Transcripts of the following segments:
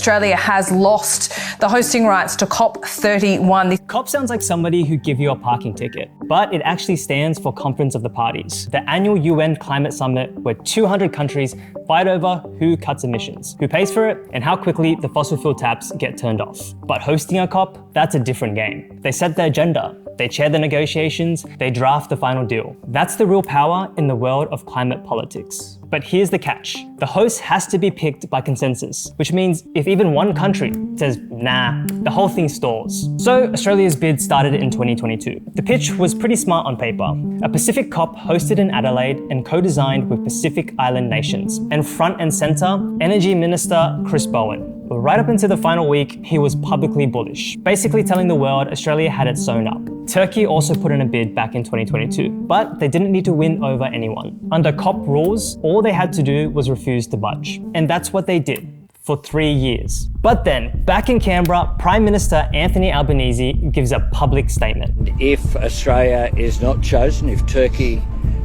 Australia has lost the hosting rights to COP31. COP sounds like somebody who give you a parking ticket, but it actually stands for Conference of the Parties, the annual UN climate summit where 200 countries fight over who cuts emissions, who pays for it, and how quickly the fossil fuel taps get turned off. But hosting a COP, that's a different game. They set the agenda, they chair the negotiations, they draft the final deal. That's the real power in the world of climate politics. But here's the catch. The host has to be picked by consensus, which means if even one country says, nah, the whole thing stalls. So Australia's bid started in 2022. The pitch was pretty smart on paper. A Pacific COP hosted in Adelaide and co-designed with Pacific Island nations. And front and center, Energy Minister Chris Bowen. Right up until the final week, he was publicly bullish, basically telling the world Australia had it sewn up. Turkey also put in a bid back in 2022, but they didn't need to win over anyone. Under COP rules, all they had to do was refuse to budge. And that's what they did for 3 years. But then, back in Canberra, Prime Minister Anthony Albanese gives a public statement. If Australia is not chosen, if Turkey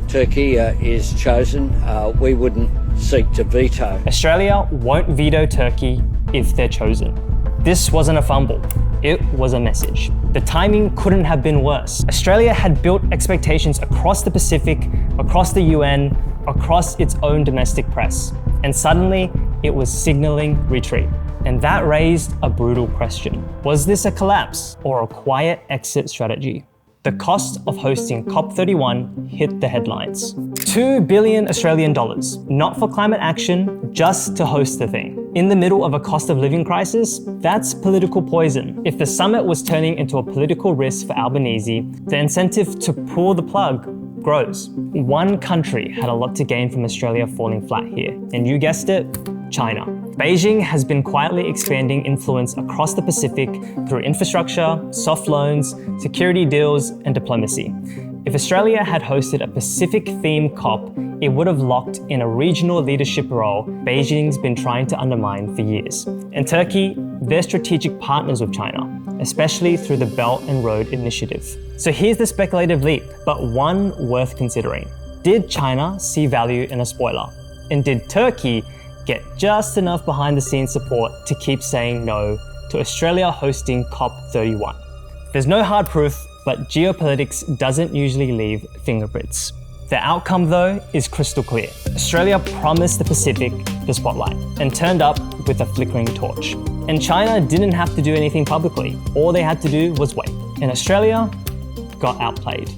is chosen, we wouldn't seek to veto. Australia won't veto Turkey if they're chosen. This wasn't a fumble, it was a message. The timing couldn't have been worse. Australia had built expectations across the Pacific, across the UN, across its own domestic press. And suddenly, it was signaling retreat. And that raised a brutal question. Was this a collapse or a quiet exit strategy? The cost of hosting COP31 hit the headlines. 2 billion Australian dollars, not for climate action, just to host the thing. In the middle of a cost of living crisis, that's political poison. If the summit was turning into a political risk for Albanese, the incentive to pull the plug grows. One country had a lot to gain from Australia falling flat here, and you guessed it, China. Beijing has been quietly expanding influence across the Pacific through infrastructure, soft loans, security deals, and diplomacy. If Australia had hosted a Pacific-themed COP, it would have locked in a regional leadership role Beijing's been trying to undermine for years. And Turkey, they're strategic partners with China, especially through the Belt and Road Initiative. So here's the speculative leap, but one worth considering. Did China see value in a spoiler? And did Turkey get just enough behind-the-scenes support to keep saying no to Australia hosting COP31? There's no hard proof, but geopolitics doesn't usually leave fingerprints. The outcome, though, is crystal clear. Australia promised the Pacific the spotlight and turned up with a flickering torch. And China didn't have to do anything publicly. All they had to do was wait. And Australia got outplayed.